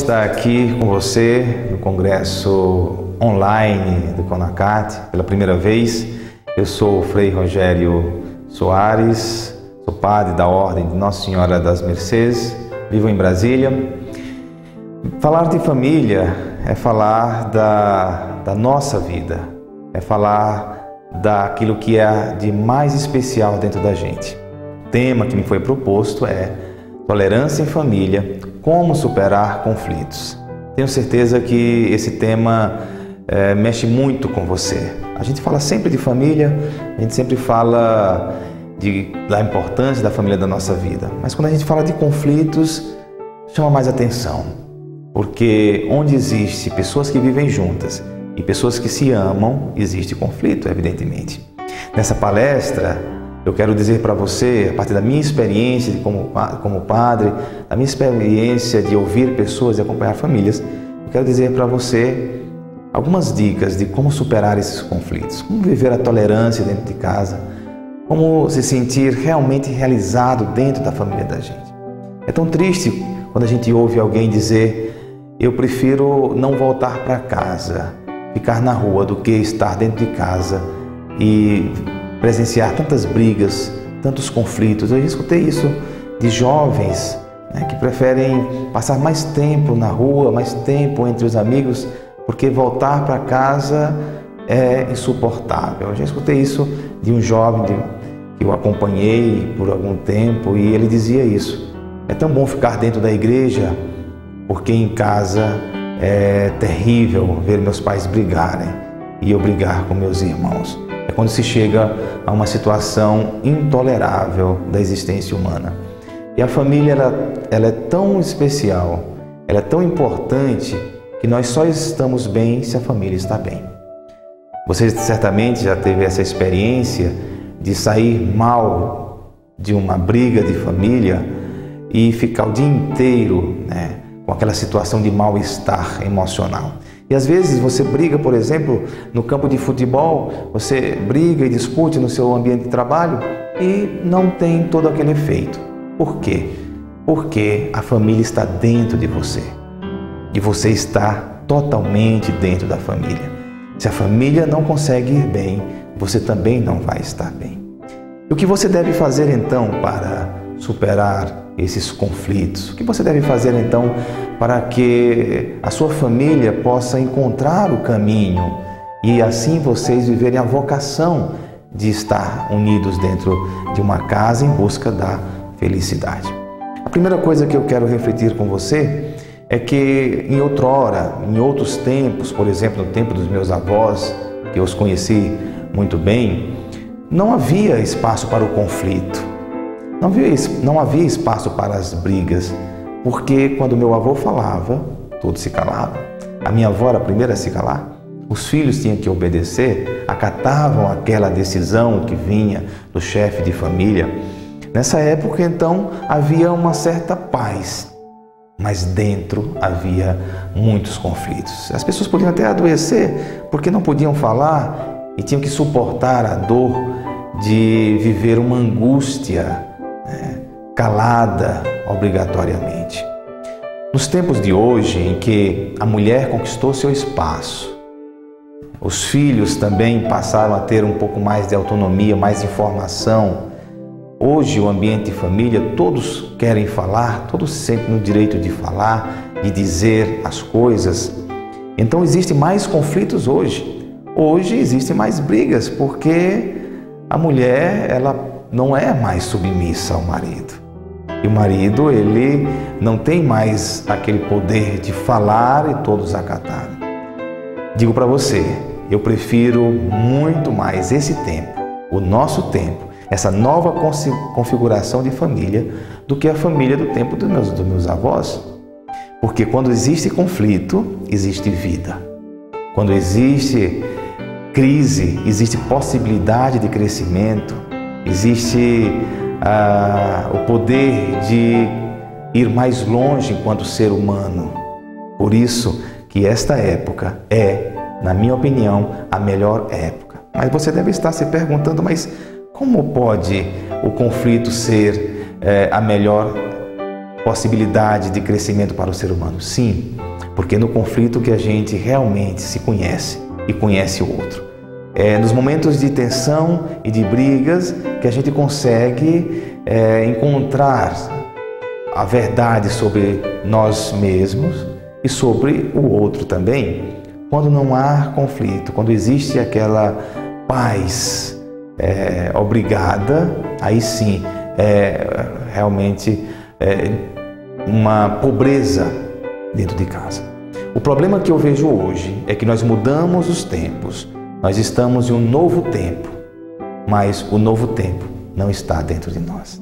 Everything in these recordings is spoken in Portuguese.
estar aqui com você no congresso online do CONACAT pela primeira vez. Eu sou o Frei Rogério Soares, sou padre da Ordem de Nossa Senhora das Mercês, vivo em Brasília. Falar de família é falar da nossa vida, é falar daquilo que é de mais especial dentro da gente. O tema que me foi proposto é tolerância em família, como superar conflitos. Tenho certeza que esse tema mexe muito com você. A gente fala sempre de família, a gente sempre fala da importância da família da nossa vida, mas quando a gente fala de conflitos, chama mais atenção, porque onde existe pessoas que vivem juntas e pessoas que se amam, existe conflito, evidentemente. Nessa palestra, eu quero dizer para você, a partir da minha experiência como padre, da minha experiência de ouvir pessoas e acompanhar famílias, eu quero dizer para você algumas dicas de como superar esses conflitos, como viver a tolerância dentro de casa, como se sentir realmente realizado dentro da família da gente. É tão triste quando a gente ouve alguém dizer: eu prefiro não voltar para casa, ficar na rua, do que estar dentro de casa e presenciar tantas brigas, tantos conflitos. Eu já escutei isso de jovens que preferem passar mais tempo na rua, mais tempo entre os amigos, porque voltar para casa é insuportável. Eu já escutei isso de um jovem que eu acompanhei por algum tempo e ele dizia isso: é tão bom ficar dentro da igreja, porque em casa é terrível ver meus pais brigarem e eu brigar com meus irmãos. É quando se chega a uma situação intolerável da existência humana. E a família, ela é tão especial, ela é tão importante, que nós só estamos bem se a família está bem. Você certamente já teve essa experiência de sair mal de uma briga de família e ficar o dia inteiro, com aquela situação de mal-estar emocional. E às vezes você briga, por exemplo, no campo de futebol, você briga e discute no seu ambiente de trabalho e não tem todo aquele efeito. Por quê? Porque a família está dentro de você e você está totalmente dentro da família. Se a família não consegue ir bem, você também não vai estar bem. E o que você deve fazer então para superar esses conflitos? O que você deve fazer então para que a sua família possa encontrar o caminho e assim vocês viverem a vocação de estar unidos dentro de uma casa em busca da felicidade? A primeira coisa que eu quero refletir com você é que em outrora, em outros tempos, por exemplo, no tempo dos meus avós, que eu os conheci muito bem, não havia espaço para o conflito. Não havia espaço para as brigas, porque quando meu avô falava, todos se calavam. A minha avó era a primeira a se calar. Os filhos tinham que obedecer, acatavam aquela decisão que vinha do chefe de família. Nessa época, então, havia uma certa paz, mas dentro havia muitos conflitos. As pessoas podiam até adoecer porque não podiam falar e tinham que suportar a dor de viver uma angústia calada obrigatoriamente. Nos tempos de hoje, em que a mulher conquistou seu espaço, os filhos também passaram a ter um pouco mais de autonomia, mais informação. Hoje, o ambiente de família, todos querem falar, todos se sentem no direito de falar, de dizer as coisas. Então, existem mais conflitos hoje. Hoje, existem mais brigas, porque a mulher, ela não é mais submissa ao marido. E o marido, ele não tem mais aquele poder de falar e todos acatarem. Digo para você, eu prefiro muito mais esse tempo, o nosso tempo, essa nova configuração de família, do que a família do tempo dos meus avós. Porque quando existe conflito, existe vida. Quando existe crise, existe possibilidade de crescimento, existe o poder de ir mais longe enquanto ser humano. Por isso que esta época é, na minha opinião, a melhor época. Mas você deve estar se perguntando, mas como pode o conflito ser a melhor possibilidade de crescimento para o ser humano? Sim, porque no conflito que a gente realmente se conhece e conhece o outro. É nos momentos de tensão e de brigas que a gente consegue encontrar a verdade sobre nós mesmos e sobre o outro também. Quando não há conflito, quando existe aquela paz obrigada, aí sim realmente uma pobreza dentro de casa. O problema que eu vejo hoje é que nós mudamos os tempos, nós estamos em um novo tempo, mas o novo tempo não está dentro de nós.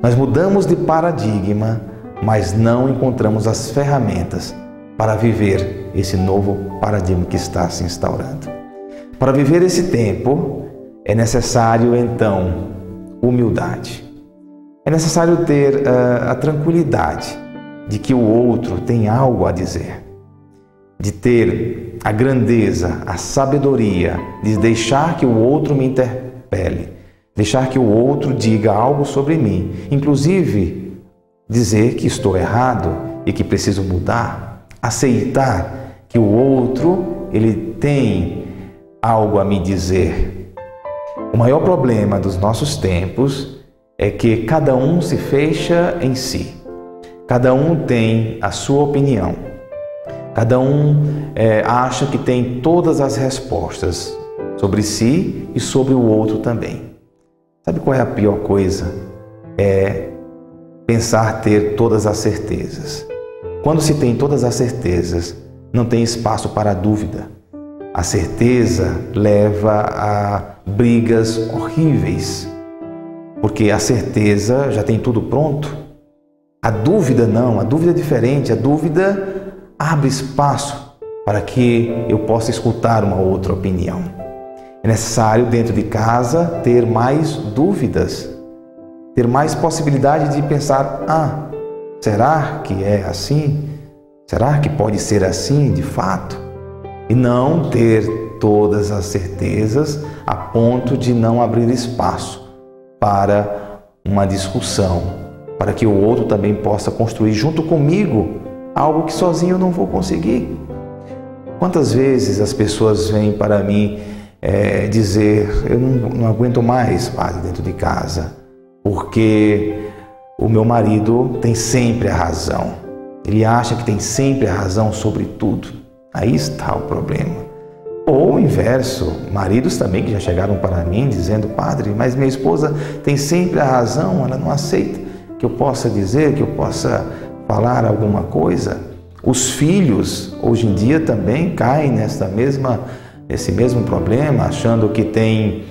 Nós mudamos de paradigma, mas não encontramos as ferramentas para viver esse novo paradigma que está se instaurando. Para viver esse tempo, é necessário então humildade. É necessário ter a tranquilidade de que o outro tem algo a dizer, de ter a grandeza, a sabedoria de deixar que o outro me interpele, deixar que o outro diga algo sobre mim, inclusive dizer que estou errado e que preciso mudar, aceitar que o outro ele tem algo a me dizer. O maior problema dos nossos tempos é que cada um se fecha em si. Cada um tem a sua opinião. Cada um acha que tem todas as respostas sobre si e sobre o outro também. Sabe qual é a pior coisa? É pensar ter todas as certezas. Quando se tem todas as certezas, não tem espaço para a dúvida. A certeza leva a brigas horríveis, porque a certeza já tem tudo pronto. A dúvida não, a dúvida é diferente. A dúvida abre espaço para que eu possa escutar uma outra opinião. É necessário dentro de casa ter mais dúvidas, ter mais possibilidade de pensar, será que é assim? Será que pode ser assim de fato? E não ter todas as certezas a ponto de não abrir espaço para uma discussão, para que o outro também possa construir junto comigo algo que sozinho eu não vou conseguir. Quantas vezes as pessoas vêm para mim dizer, eu não aguento mais, padre, dentro de casa, porque o meu marido tem sempre a razão. Ele acha que tem sempre a razão sobre tudo. Aí está o problema. Ou o inverso, maridos também que já chegaram para mim dizendo, padre, mas minha esposa tem sempre a razão, ela não aceita que eu possa dizer, que eu possa falar alguma coisa. Os filhos, hoje em dia, também caem nesse mesmo problema, achando que tem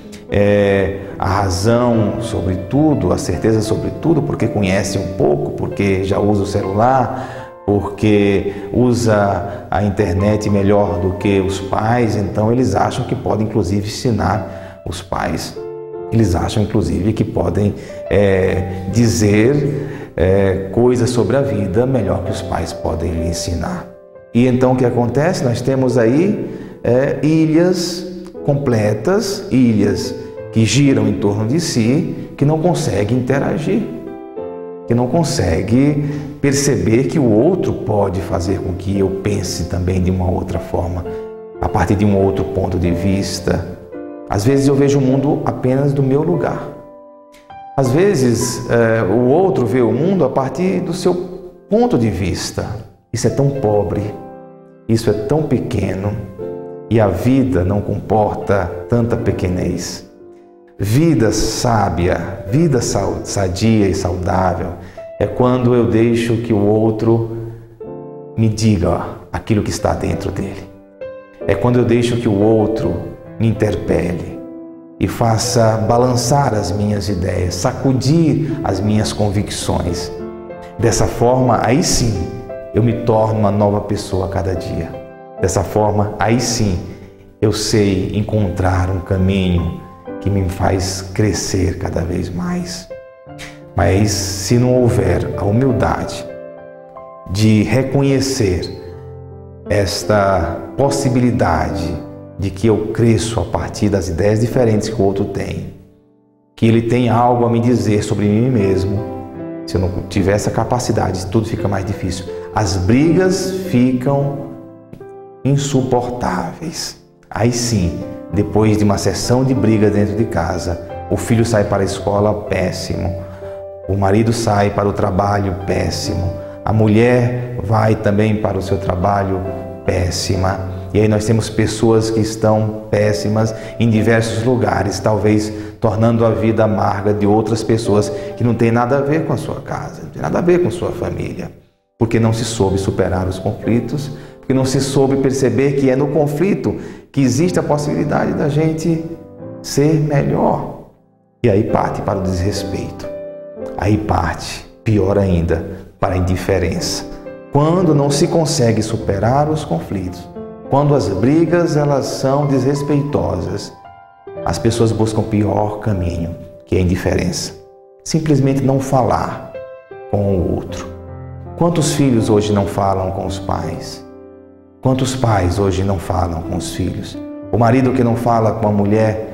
a razão sobre tudo, a certeza sobre tudo, porque conhece um pouco, porque já usa o celular, porque usa a internet melhor do que os pais, então eles acham que podem, inclusive, ensinar os pais. Eles acham, inclusive, que podem dizer coisas sobre a vida melhor que os pais podem lhe ensinar. E então o que acontece? Nós temos aí ilhas completas, ilhas que giram em torno de si, que não conseguem interagir, que não conseguem perceber que o outro pode fazer com que eu pense também de uma outra forma, a partir de um outro ponto de vista. Às vezes eu vejo o mundo apenas do meu lugar. Às vezes o outro vê o mundo a partir do seu ponto de vista. Isso é tão pobre, isso é tão pequeno, e a vida não comporta tanta pequenez. Vida sábia, vida sadia e saudável é quando eu deixo que o outro me diga aquilo que está dentro dele. É quando eu deixo que o outro me interpele e faça balançar as minhas ideias, sacudir as minhas convicções. Dessa forma, aí sim, eu me torno uma nova pessoa a cada dia. Dessa forma, aí sim, eu sei encontrar um caminho que me faz crescer cada vez mais. Mas se não houver a humildade de reconhecer esta possibilidade de que eu cresço a partir das ideias diferentes que o outro tem, que ele tem algo a me dizer sobre mim mesmo, Se eu não tiver essa capacidade, tudo fica mais difícil. As brigas ficam insuportáveis. Aí sim, depois de uma sessão de briga dentro de casa, o filho sai para a escola, péssimo. O marido sai para o trabalho, péssimo. A mulher vai também para o seu trabalho, péssima. E aí nós temos pessoas que estão péssimas em diversos lugares, talvez tornando a vida amarga de outras pessoas que não tem nada a ver com a sua casa, não tem nada a ver com a sua família, porque não se soube superar os conflitos, porque não se soube perceber que é no conflito que existe a possibilidade da gente ser melhor. E aí parte para o desrespeito, aí parte, pior ainda, para a indiferença. Quando não se consegue superar os conflitos, quando as brigas elas são desrespeitosas, as pessoas buscam o pior caminho, que é a indiferença. Simplesmente não falar com o outro. Quantos filhos hoje não falam com os pais? Quantos pais hoje não falam com os filhos? O marido que não fala com a mulher,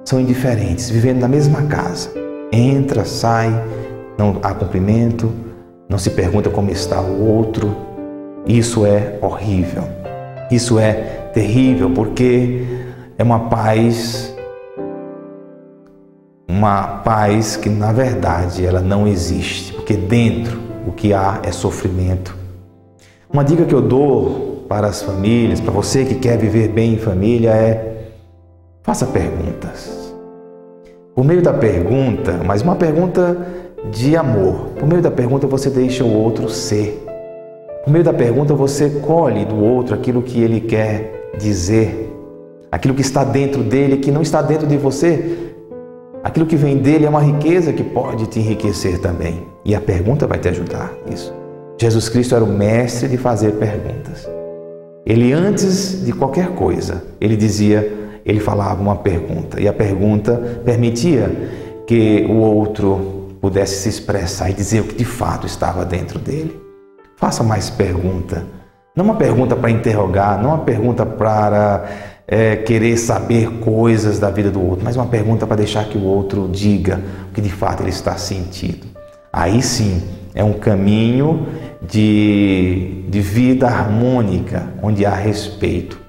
são indiferentes, vivendo na mesma casa. Entra, sai, não há cumprimento, não se pergunta como está o outro. Isso é horrível. Isso é terrível, porque é uma paz que na verdade ela não existe, porque dentro o que há é sofrimento. Uma dica que eu dou para as famílias, para você que quer viver bem em família é: faça perguntas. Por meio da pergunta, mas uma pergunta de amor, por meio da pergunta você deixa o outro ser. Por meio da pergunta você colhe do outro aquilo que ele quer dizer, aquilo que está dentro dele, que não está dentro de você. Aquilo que vem dele é uma riqueza que pode te enriquecer também. E a pergunta vai te ajudar nisso. Jesus Cristo era o mestre de fazer perguntas. Ele, antes de qualquer coisa, ele falava uma pergunta. E a pergunta permitia que o outro pudesse se expressar e dizer o que de fato estava dentro dele. Faça mais pergunta. Não uma pergunta para interrogar, não uma pergunta para querer saber coisas da vida do outro, mas uma pergunta para deixar que o outro diga o que de fato ele está sentindo. Aí sim, é um caminho de vida harmônica, onde há respeito,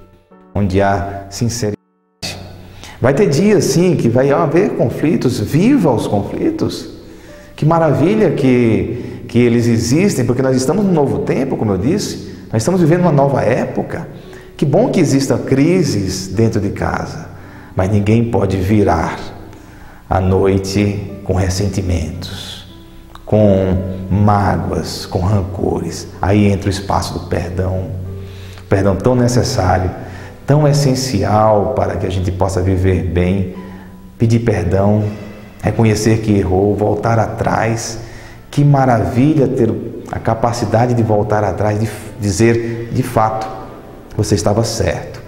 onde há sinceridade. Vai ter dias sim que vai haver conflitos, viva os conflitos. Que maravilha que eles existem, porque nós estamos num novo tempo, como eu disse, nós estamos vivendo uma nova época. Que bom que existam crises dentro de casa, mas ninguém pode virar a noite com ressentimentos, com mágoas, com rancores. Aí entra o espaço do perdão, perdão tão necessário, tão essencial para que a gente possa viver bem. Pedir perdão, reconhecer que errou, voltar atrás. Que maravilha ter a capacidade de voltar atrás, de dizer de fato: você estava certo,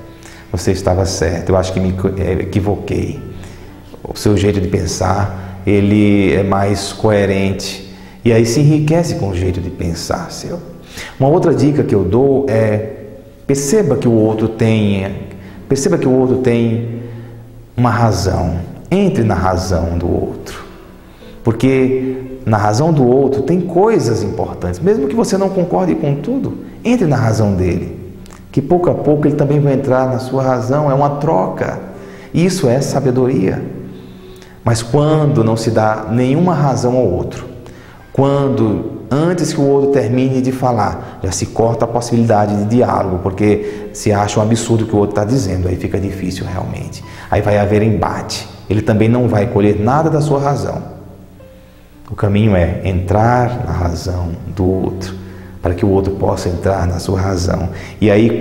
você estava certo, eu acho que me equivoquei. O seu jeito de pensar, ele é mais coerente e aí se enriquece com o jeito de pensar seu. Uma outra dica que eu dou é: perceba que o outro tem uma razão, entre na razão do outro, porque na razão do outro tem coisas importantes, mesmo que você não concorde com tudo, entre na razão dele, que pouco a pouco ele também vai entrar na sua razão, é uma troca, isso é sabedoria. Mas quando não se dá nenhuma razão ao outro, quando antes que o outro termine de falar, já se corta a possibilidade de diálogo, porque se acha um absurdo o que o outro está dizendo, aí fica difícil realmente, aí vai haver embate, ele também não vai colher nada da sua razão. O caminho é entrar na razão do outro, para que o outro possa entrar na sua razão. E aí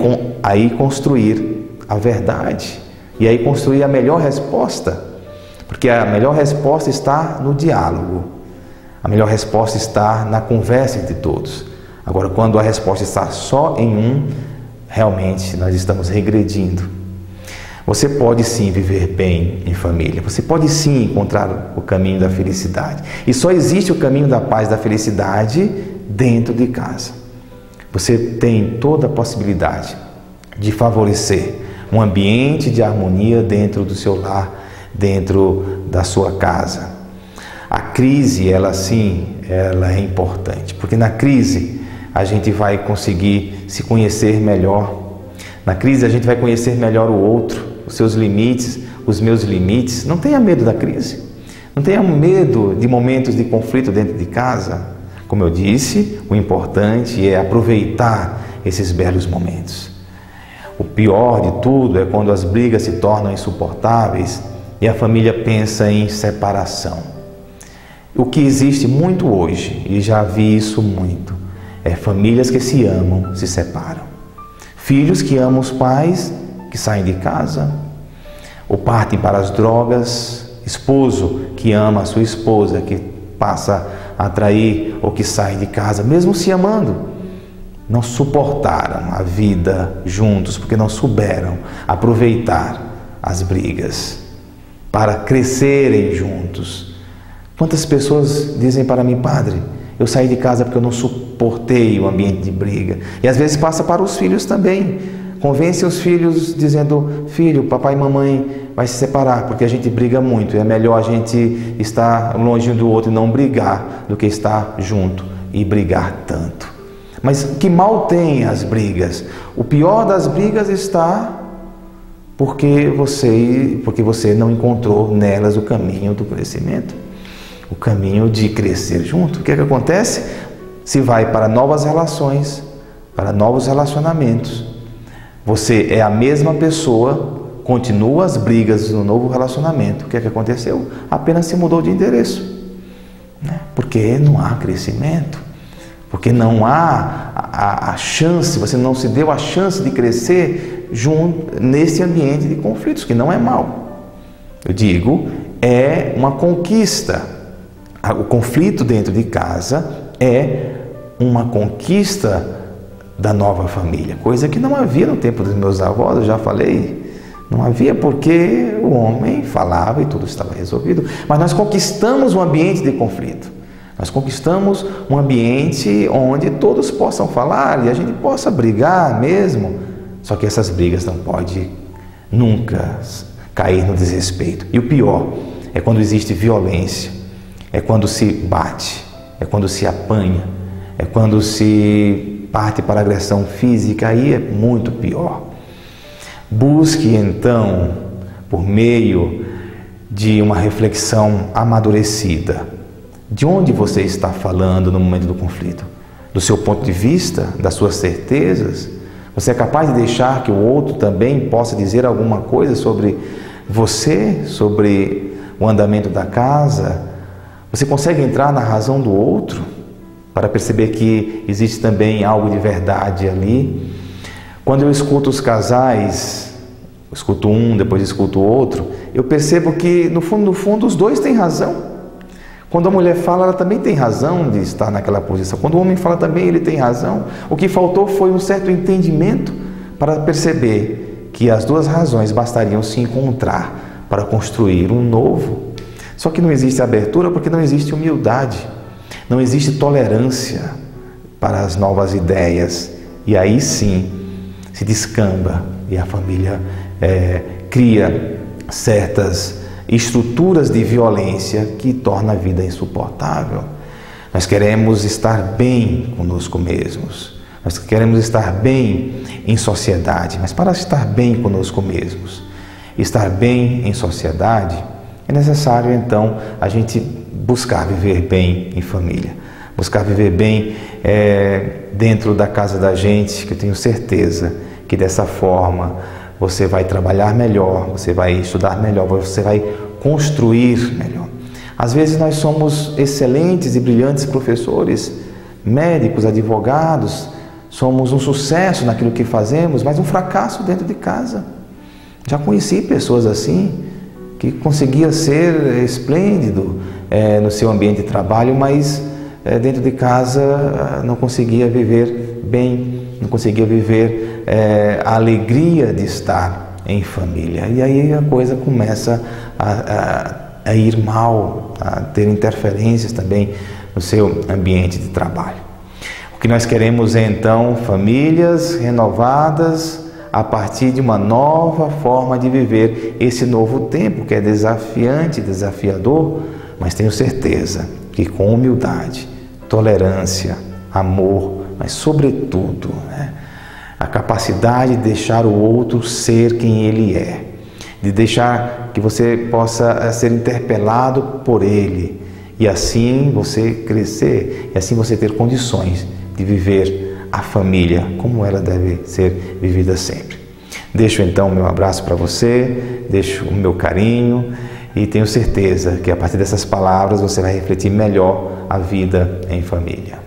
construir a verdade. E aí construir a melhor resposta. Porque a melhor resposta está no diálogo. A melhor resposta está na conversa entre todos. Agora, quando a resposta está só em um, realmente nós estamos regredindo. Você pode sim viver bem em família, você pode sim encontrar o caminho da felicidade. E só existe o caminho da paz e da felicidade dentro de casa. Você tem toda a possibilidade de favorecer um ambiente de harmonia dentro do seu lar, dentro da sua casa. A crise, ela sim, ela é importante, porque na crise a gente vai conseguir se conhecer melhor. Na crise a gente vai conhecer melhor o outro, os seus limites, os meus limites. Não tenha medo da crise. Não tenha medo de momentos de conflito dentro de casa. Como eu disse, o importante é aproveitar esses belos momentos. O pior de tudo é quando as brigas se tornam insuportáveis e a família pensa em separação. O que existe muito hoje, e já vi isso muito, é famílias que se amam, se separam. Filhos que amam os pais, que saem de casa, ou partem para as drogas. Esposo que ama a sua esposa, que passa a trair ou que sai de casa, mesmo se amando. Não suportaram a vida juntos, porque não souberam aproveitar as brigas para crescerem juntos. Quantas pessoas dizem para mim: padre, eu saí de casa porque eu não suportei o ambiente de briga. E às vezes passa para os filhos também. Convence os filhos dizendo: filho, papai e mamãe vai se separar porque a gente briga muito. É melhor a gente estar longe um do outro e não brigar do que estar junto e brigar tanto. Mas que mal tem as brigas? O pior das brigas está porque você não encontrou nelas o caminho do crescimento. O caminho de crescer junto. O que é que acontece? Se vai para novas relações, para novos relacionamentos. Você é a mesma pessoa, continua as brigas no novo relacionamento. O que é que aconteceu? Apenas se mudou de endereço. Porque não há crescimento. Porque não há a chance, você não se deu a chance de crescer junto nesse ambiente de conflitos, que não é mal. Eu digo, é uma conquista. O conflito dentro de casa é uma conquista da nova família, coisa que não havia no tempo dos meus avós, eu já falei. Não havia, porque o homem falava e tudo estava resolvido. Mas nós conquistamos um ambiente de conflito. Nós conquistamos um ambiente onde todos possam falar e a gente possa brigar mesmo. Só que essas brigas não podem nunca cair no desrespeito. E o pior é quando existe violência. É quando se bate, é quando se apanha, é quando se parte para agressão física, aí é muito pior. Busque então, por meio de uma reflexão amadurecida, de onde você está falando no momento do conflito? Do seu ponto de vista, das suas certezas? Você é capaz de deixar que o outro também possa dizer alguma coisa sobre você, sobre o andamento da casa? Você consegue entrar na razão do outro para perceber que existe também algo de verdade ali? Quando eu escuto os casais, escuto um, depois escuto o outro, eu percebo que no fundo os dois têm razão. Quando a mulher fala, ela também tem razão de estar naquela posição. Quando o homem fala também, ele tem razão. O que faltou foi um certo entendimento para perceber que as duas razões bastariam se encontrar para construir um novo. Só que não existe abertura porque não existe humildade, não existe tolerância para as novas ideias. E aí sim se descamba e a família cria certas estruturas de violência que torna a vida insuportável. Nós queremos estar bem conosco mesmos, nós queremos estar bem em sociedade, mas para estar bem conosco mesmos, estar bem em sociedade, é necessário, então, a gente buscar viver bem em família, buscar viver bem dentro da casa da gente, que eu tenho certeza que dessa forma você vai trabalhar melhor, você vai estudar melhor, você vai construir melhor. Às vezes nós somos excelentes e brilhantes professores, médicos, advogados, somos um sucesso naquilo que fazemos, mas um fracasso dentro de casa. Já conheci pessoas assim, que conseguia ser esplêndido no seu ambiente de trabalho, mas dentro de casa não conseguia viver bem, não conseguia viver a alegria de estar em família. E aí a coisa começa a ir mal, a ter interferências também no seu ambiente de trabalho. O que nós queremos é então famílias renovadas, a partir de uma nova forma de viver esse novo tempo, que é desafiante, desafiador, mas tenho certeza que com humildade, tolerância, amor, mas sobretudo, a capacidade de deixar o outro ser quem ele é, de deixar que você possa ser interpelado por ele e assim você crescer e assim você ter condições de viver a família como ela deve ser vivida sempre. Deixo então o meu abraço para você, deixo o meu carinho e tenho certeza que a partir dessas palavras você vai refletir melhor a vida em família.